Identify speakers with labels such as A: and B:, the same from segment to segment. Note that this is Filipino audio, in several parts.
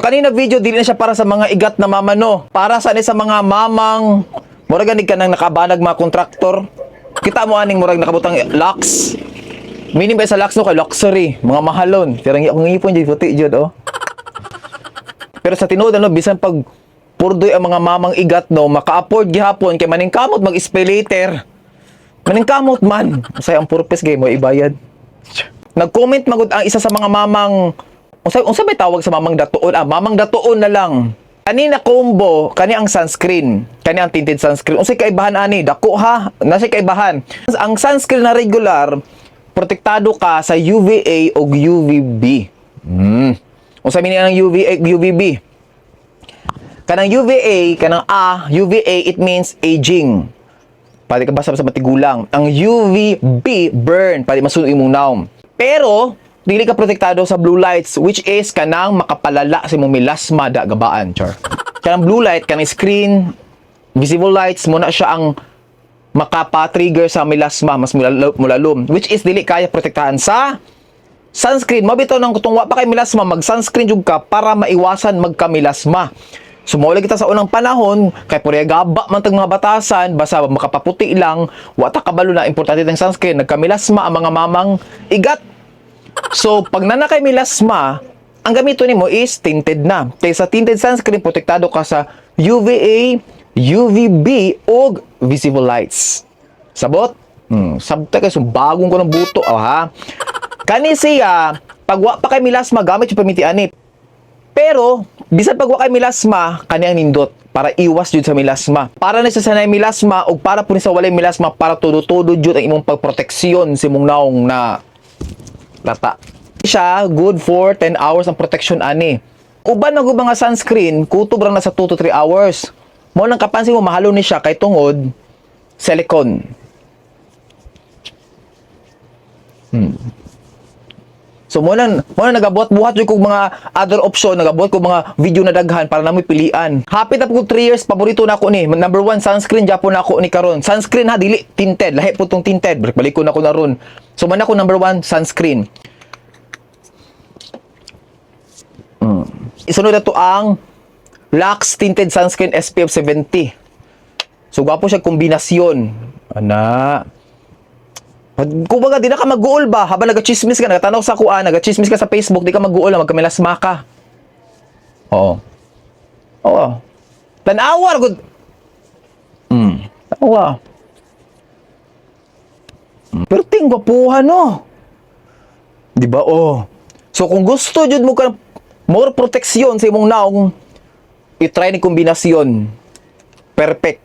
A: kanina video dili na siya para sa mga igat na mama no. Para sa mga mamang murag ganig ka nang nakabanag mga kontraktor. Kita mo aning murag nakabutang locks. Meaning ba sa locks no kay luxury, mga mahalon. Pero akong ngipon jud puti jud oh. Pero sa tinuod no bisan pag purdoy ang mga mamang igat no, maka-afford gihapon kay maning kamot mag-spay later. Maning kamot man. Usay ang purpose gay mo ibayad. Nag-comment magud ang isa sa mga mamang unsa may tawag sa mamang datuon? Mamang datuon na lang. Kanina combo, kani ang sunscreen. Kani ang tinted sunscreen. Unsay kaibahan ani? Dako ha. Nasa kaibahan. Ang sunscreen na regular, protektado ka sa UVA o UVB. Unsay meaning ng UVA, UVB? Kanang UVA, kanang UVA, it means aging. Pwede ka basa sa matigulang. Ang UVB, burn. Pwede masunod imong naom. Pero, dili ka protektado sa blue lights, which is kanang makapalala sa imong melasma da gabaan, char. Kanang blue light, kanang screen, visible lights, muna siya ang makapa-trigger sa melasma, mas mulalom, which is dili kaya protektahan sa sunscreen. Mabitaw nang kung wa pa kay melasma, mag-sunscreen jud ka para maiwasan magka-melasma. Sumuli kita sa unang panahon, kay pure gaba man tag mga batasan, basta makapaputi lang, wa ta kabalo na importante ng sunscreen, nagka-melasma ang mga mamang igat. So, pag nanakay melasma, ang gamito nimo is tinted na. Kaya sa tinted sunscreen, protektado ka sa UVA, UVB, o visible lights. Sabot? Sabta kayo, bagong ko ng buto, ha? Kani siya, pag wa pa kay melasma, gamit yung pamitianip. Pero, bisan pag wa kay melasma, kani ang nindot para iwas jud sa melasma. Para na sa sanay melasma, o para po sa walay melasma, para todo-todo jud ang imong pagproteksyon sa imong naong na lata. Siya good for 10 hours ang protection ani. Uban na mga sunscreen, kutob ra na sa 2 to 3 hours. Mo nang kapansin mo mahalo ni siya kay tungod silicone. So mo na nagabuhat-buhat jud kog mga other option, nagabuhat kog mga video na daghan para namoy pilian. Hapit na pud 3 years paborito na ako ni. Number 1 sunscreen Japon na ako ni karon. Sunscreen ha dili tinted, lahi pud tong tinted. Balik ko na ako na ron. So man ako number 1 sunscreen. Isunod na to ang Lux Tinted Sunscreen SPF 70. So gwapo siya kombinasyon. Ana. Kung baga, di na ka mag-goal ba? Habang nag-chismis ka, nagtanaw sa kuan, nag-chismis ka sa Facebook, di ka mag-goal, magkamilasma ka. Oo. Oo. Tanawar, good. Tanawa. Pero ting gwapuhan, no? Di ba, oh. So, kung gusto, jud mo ka more proteksyon sa imong naong, i-try ni kombinasyon. Perfect.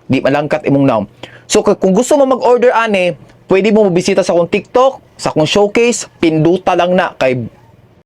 A: Di malangkat imong naong. So, kung gusto mo mag-order, ane, pwede mo mabisita sa akong TikTok, sa akong showcase, pinduta lang na kay